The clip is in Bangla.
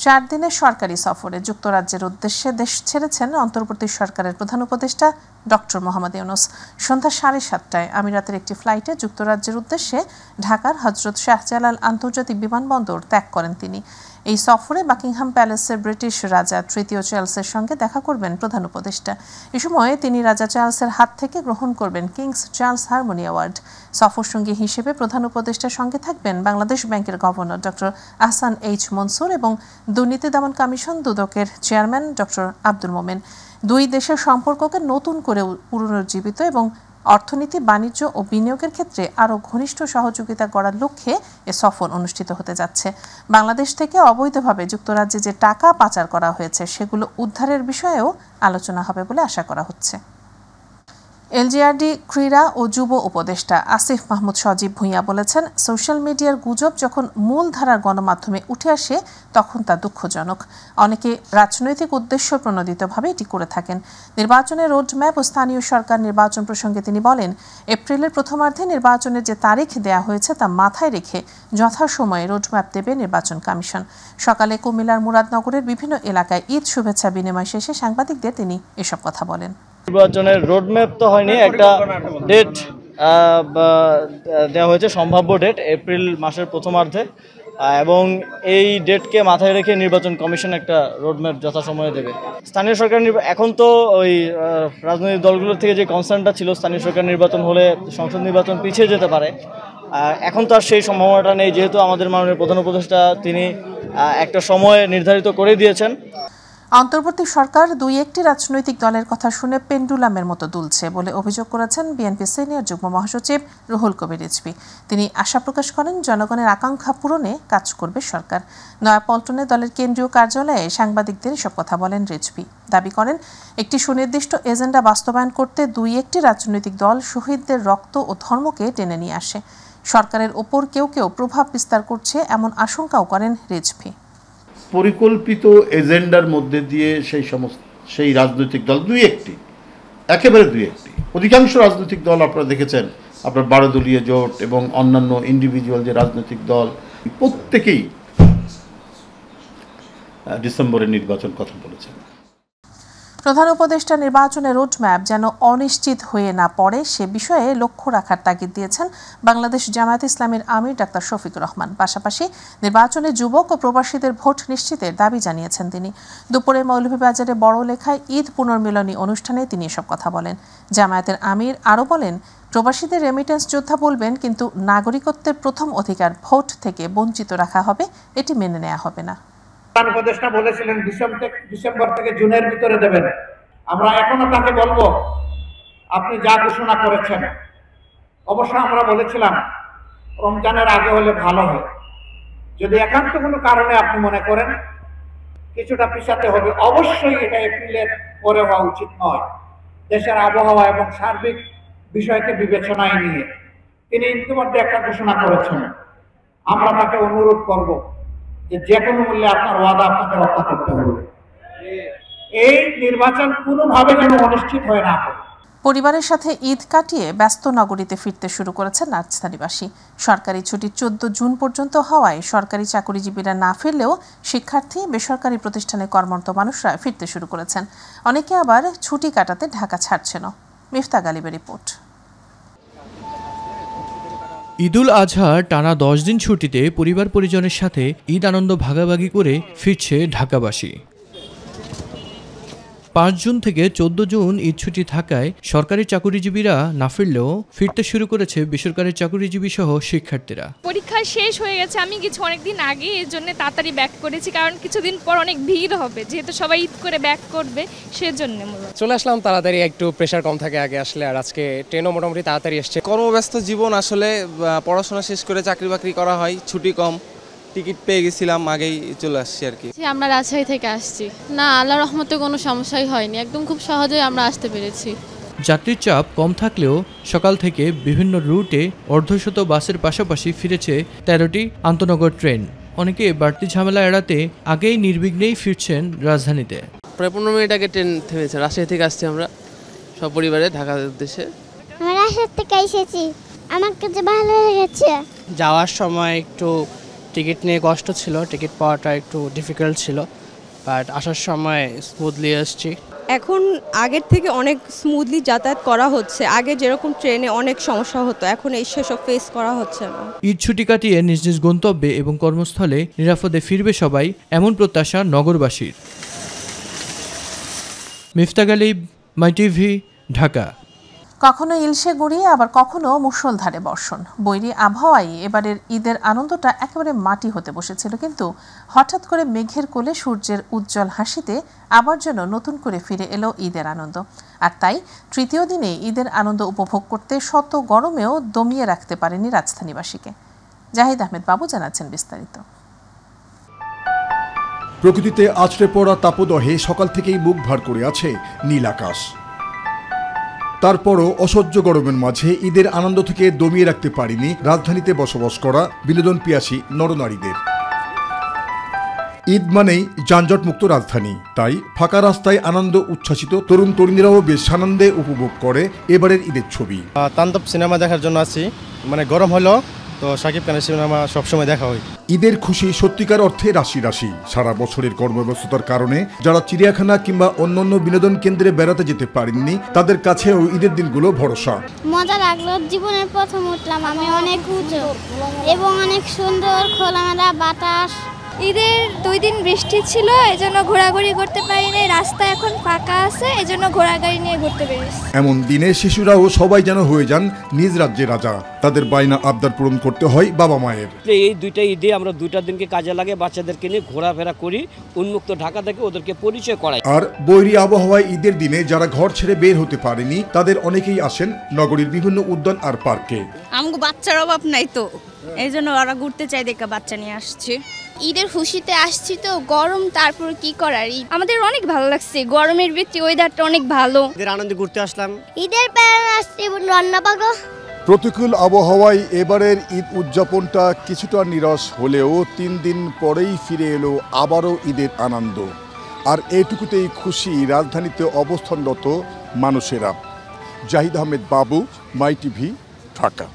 4 দিনের সরকারি সফরে যুক্তরাজ্যের উদ্দেশ্যে দেশ ছেড়েছেন অন্তর্বর্তী সরকারের প্রধান উপদেষ্টা ডক্টর মোহাম্মদ ইউনূস। সন্ধ্যা 7:30টায় আমিরাতের একটি ফ্লাইটে যুক্তরাজ্যের উদ্দেশ্যে ঢাকার হজরত শাহজালাল আন্তর্জাতিক বিমানবন্দর ত্যাগ করেন তিনি। এই সফরে বাকিংহাম প্যালেসের ব্রিটিশ রাজা তৃতীয় চার্লসের সঙ্গে দেখা করবেন প্রধান উপদেষ্টা। এ সময় তিনি রাজা চার্লসের হাত থেকে গ্রহণ করবেন কিংস চার্লস হারমোনি অ্যাওয়ার্ড। সফরসঙ্গী হিসেবে প্রধান উপদেষ্টার সঙ্গে থাকবেন বাংলাদেশ ব্যাংকের governor doctor Ahsan H Mansur এবং দুর্নীতি দমন কমিশন দুদকের চেয়ারম্যান ডক্টর আব্দুল মোমেন। দুই দেশের সম্পর্ককে নতুন করে পুনরুজ্জীবিত এবং অর্থনীতি, বাণিজ্য ও বিনিয়োগের ক্ষেত্রে আরও ঘনিষ্ঠ সহযোগিতা গড়ার লক্ষ্যে এ সফর অনুষ্ঠিত হতে যাচ্ছে। বাংলাদেশ থেকে অবৈধভাবে যুক্তরাজ্যে যে টাকা পাচার করা হয়েছে সেগুলো উদ্ধারের বিষয়েও আলোচনা হবে বলে আশা করা হচ্ছে। এলজিআরডি ক্রীড়া ও যুব উপদেষ্টা আসিফ মাহমুদ সজীব ভূঁইয়া বলেছেন, সোশ্যাল মিডিয়ার গুজব যখন মূলধারার গণমাধ্যমে উঠে আসে তখন তা দুঃখজনক। অনেকে রাজনৈতিক উদ্দেশ্য প্রণোদিতভাবে এটি করে থাকেন। নির্বাচনের রোডম্যাপ ও স্থানীয় সরকার নির্বাচন প্রসঙ্গে তিনি বলেন, এপ্রিলের প্রথমার্ধে নির্বাচনের যে তারিখ দেয়া হয়েছে তা মাথায় রেখে যথাসময়ে রোডম্যাপ দেবে নির্বাচন কমিশন। সকালে কুমিল্লার মুরাদনগরের বিভিন্ন এলাকায় ঈদ শুভেচ্ছা বিনিময় শেষে সাংবাদিকদের তিনি এসব কথা বলেন। নির্বাচনের রোডম্যাপ তো হয়নি, একটা ডেট দেওয়া হয়েছে, সম্ভাব্য ডেট এপ্রিল মাসের প্রথমার্ধে, এবং এই ডেটকে মাথায় রেখে নির্বাচন কমিশন একটা রোডম্যাপ যথাসময়ে দেবে। স্থানীয় সরকার এখন তো ওই রাজনৈতিক দলগুলোর থেকে যে কনসার্নটা ছিল স্থানীয় সরকার নির্বাচন হলে সংসদ নির্বাচন পিছিয়ে যেতে পারে, এখন তো আর সেই সম্ভাবনাটা নেই, যেহেতু আমাদের মাননীয় প্রধান উপদেষ্টা তিনি একটা সময় নির্ধারিত করে দিয়েছেন। অন্তর্বর্তী সরকার 2-1টি রাজনৈতিক দলের কথা শুনে পেন্ডুলামের মতো দুলছে বলে অভিযোগ করেছেন বিএনপি সিনিয়র যুগ্ম মহাসচিব রুহুল কবির রিজভী। তিনি আশা প্রকাশ করেন, জনগণের আকাঙ্ক্ষা পূরণে কাজ করবে সরকার। নয়াপল্টনে দলের কেন্দ্রীয় কার্যালয়ে সাংবাদিকদের এসব কথা বলেন রিজভী। দাবি করেন, একটি সুনির্দিষ্ট এজেন্ডা বাস্তবায়ন করতে 2-1টি রাজনৈতিক দল শহীদদের রক্ত ও ধর্মকে টেনে নিয়ে আসে। সরকারের ওপর কেউ কেউ প্রভাব বিস্তার করছে এমন আশঙ্কাও করেন রিজভী। পরিকল্পিত এজেন্ডার মধ্যে দিয়ে সেই রাজনৈতিক দল 2-1টি, একেবারে 2-1টি, অধিকাংশ রাজনৈতিক দল আপনারা দেখেছেন, আপনার 12 দলীয় জোট এবং অন্যান্য ইন্ডিভিজুয়াল যে রাজনৈতিক দল প্রত্যেকেই ডিসেম্বরের নির্বাচন কথা বলেছেন। প্রধান উপদেষ্টা নির্বাচনের রোডম্যাপ যেন অনিশ্চিত হয়ে না পড়ে সে বিষয়ে লক্ষ্য রাখার তাগিদ দিয়েছেন বাংলাদেশ জামায়াতে ইসলামীর আমির ডাক্তার শফিকুর রহমান। পাশাপাশি নির্বাচনে যুবক ও প্রবাসীদের ভোট নিশ্চিতের দাবি জানিয়েছেন তিনি। দুপুরে মৌলভীবাজারে বড়লেখায় ঈদ পুনর্মিলনী অনুষ্ঠানে তিনি এসব কথা বলেন। জামায়াতের আমির আরও বলেন, প্রবাসীদের রেমিটেন্স যোদ্ধা বলবেন, কিন্তু নাগরিকত্বের প্রথম অধিকার ভোট থেকে বঞ্চিত রাখা হবে, এটি মেনে নেওয়া হবে না। উপদেষ্টা বলেছিলেন ডিসেম্বর থেকে জুনের ভিতরে দেবেন। আমরা এখনো তাকে বলবো, আপনি যা ঘোষণা করেছেন, অবশ্য আমরা বলেছিলাম রমজানের আগে হলে ভালো হয়। যদি একান্ত কোনো কারণে আপনি মনে করেন কিছুটা পিছাতে হবে, অবশ্যই এটা এপ্রিলের পরে হওয়া উচিত নয়। দেশের আবহাওয়া এবং সার্বিক বিষয়কে বিবেচনায় নিয়ে তিনি ইতিমধ্যে একটা ঘোষণা করেছেন। আমরা তাকে অনুরোধ করব যে কোনো মূল্যে আপনার ওয়াদা আপনাকে রক্ষা করতে হবে। এই নির্বাচন কোনোভাবে যেন অনিশ্চিত হয়ে না পড়ে। পরিবারের সাথে ঈদ কাটিয়ে ব্যস্ত নগরীতে ফিরতে শুরু করেছেন রাজধানীবাসী। সরকারি ছুটি 14 জুন পর্যন্ত হওয়ায় সরকারি চাকরিজীবীরা না ফিরলেও শিক্ষার্থী, বেসরকারি প্রতিষ্ঠানে কর্মরত মানুষরা ফিরতে শুরু করেছেন। অনেকে আবার ছুটি কাটাতে ঢাকা ছাড়ছেন। মিফতা গালিবের রিপোর্ট। ঈদুল আজহার টানা 10 দিন ছুটিতে পরিবার পরিজনের সাথে ঈদ আনন্দ ভাগাভাগি করে ফিরছে ঢাকাবাসী। 5 জুন থেকে 14 জুন ঈদ ছুটি থাকায় সরকারি চাকরিজীবীরা না ফিরলেও ফিরতে শুরু করেছে বেসরকারি চাকরিজীবী সহ শিক্ষার্থীরা। পরীক্ষা শেষ হয়ে গেছে, আমি কিছু অনেকদিন আগে এর জন্য তাড়াতাড়ি ব্যাক করেছি, কারণ কিছুদিন পর অনেক ভিড় হবে, যেহেতু সবাই ঈদ করে ব্যাক করবে সেজন্য চলে আসলাম তাড়াতাড়ি, একটু প্রেশার কম থাকে আগে আসলে, আর আজকে ট্রেনও মোটামুটি তাড়াতাড়ি এসছে। কর্মব্যস্ত জীবন, আসলে পড়াশোনা শেষ করে চাকরি বাকরি করা হয়, ছুটি কম, টিকিট পেয়ে গেছিলাম, আগেই চলে আসছি আর কি। আমরা রাজশাহী থেকে আসছি। না, আল্লাহর রহমতে কোনো সমস্যাই হয়নি, একদম খুব সহজেই আমরা আসতে পেরেছি। যাত্রীর চাপ কম থাকলেও সকাল থেকে বিভিন্ন রুটে অর্ধশত বাসের পাশাপাশি ফিরেছে 13টি আন্তনগর ট্রেন। অনেকে বাড়তি ঝামেলা এড়াতে আগেই নির্বিঘ্নেই ফিরছেন রাজধানীতে। প্রায় 15 মিনিট আগে ট্রেন থেমেছে। রাজশাহী থেকে আসছি আমরা সপরিবারে ঢাকার উদ্দেশ্যে। আমরা রাজশাহী থেকে এসেছি, আমার কাছে ভালো লেগেছে। যাওয়ার সময় একটু টিকিট নিয়ে কষ্ট ছিল, টিকিট পাওয়াটা একটু ডিফিকাল্ট ছিল, বাট আসার সময় স্মুথলি আসছি। এখন আগের থেকে অনেক স্মুথলি যাতায়াত করা হচ্ছে। আগে যেরকম ট্রেনে অনেক সমস্যা হতো, এখন এই সেসব ফেস করা হচ্ছে না। ঈদ ছুটি কাটিয়ে নিজ নিজ গন্তব্যে এবং কর্মস্থলে নিরাপদে ফিরবে সবাই, এমন প্রত্যাশা নগরবাসীর। মিফতা গালিব, মাই টিভি, ঢাকা। কখনো ইলশে গড়িয়ে আবার কখনো মুষলধারে বর্ষণ, বৈরী আবহাওয়ায় এবারের ঈদের আনন্দটা একেবারে মাটি হতে বসেছিল, কিন্তু হঠাৎ করে মেঘের কোলে সূর্যের উজ্জ্বল হাসিতে আবার যেন নতুন করে ফিরে এলো ঈদের আনন্দ। আর তাই তৃতীয় দিনে ঈদের আনন্দ উপভোগ করতে শত গরমেও দমিয়ে রাখতে পারেনি রাজধানীবাসীকে। জাহিদ আহমেদ বাবু জানাচ্ছেন বিস্তারিত। প্রকৃতিতে আছড়ে পড়া তাপদহে সকাল থেকেই মুখ ভার করে আছে নীল আকাশ। তারপরও অসহ্য গরমের মাঝে ঈদের আনন্দ থেকে দমিয়ে রাখতে পারেনি রাজধানীতে বসবাস করা বিনোদন পিয়াসী নরনারীদের। ঈদ মানেই যানজটমুক্ত রাজধানী, তাই ফাঁকা রাস্তায় আনন্দ উচ্ছ্বাসিত তরুণ তরুণীরাও বেশ আনন্দে উপভোগ করে এবারের ঈদের ছবি। তাণ্ডব সিনেমা দেখার জন্য আছি, মানে গরম হলো তো শাকিব খানের সিনেমা সবসময় দেখা হয়। ঈদের খুশি সত্যিকার অর্থে রাশি রাশি। সারা বছরের কর্মব্যস্ততার কারণে যারা চিড়িয়াখানা কিংবা অন্যান্য বিনোদন কেন্দ্রে বেড়াতে যেতে পারেননি, তাদের কাছেও ঈদের দিনগুলো ভরসা। মজা লাগলো, জীবনের প্রথম উঠলাম আমি, অনেক উঁচু এবং অনেক সুন্দর খোলামেলা বাতাস। ঈদের 2 দিন বৃষ্টি ছিল, এজন্য ঘোরাঘুরি করতে পারিনি। রাস্তা এখন ফাঁকা আছে, এজন্য ঘোরাগাড়ি নিয়ে ঘুরতে পেরেছি। এমন দিনে শিশুরাও সবাই যেন হয়ে যান নিজ রাজ্যের রাজা। তাদের বায়না আবদার পূরণ করতে হয় বাবা মায়ের। এই 2টা ঈদে আমরা 2টা দিনকে কাজে লাগে বাচ্চাদেরকে নিয়ে ঘোরাফেরা করি, উন্মুক্ত ঢাকা থেকে ওদেরকে পরিচয় করাই। আর বৈরী আবহাওয়ায় ঈদের দিনে যারা ঘর ছেড়ে বের হতে পারেনি, তাদের অনেকেই আসেন নগরীর বিভিন্ন উদ্যান আর পার্কে। আমগো বাচ্চার অভাব নাই তো, এই জন্য ওরা ঘুরতে চাই দেখে বাচ্চা নিয়ে আসছে। ঈদের খুশিতে আসছি তো, গরম তারপর কি করার। আমাদের অনেক ভালো লাগছে, গরমের ভিত্তি ওয়েদারটা অনেক ভালো। ঈদের আনন্দে ঘুরতে আসলাম। ঈদের প্যান আসছে রান্না পাকা। প্রতিকূল আবহাওয়ায় এবারের ঈদ উদযাপনটা কিছুটা নিরস হলেও 3 দিন পরেই ফিরে এলো আবারও ঈদের আনন্দ। আর এটুকুতেই খুশি রাজধানীতে অবস্থানরত মানুষেরা। জাহিদ আহমেদ বাবু, মাই টিভি, ঢাকা।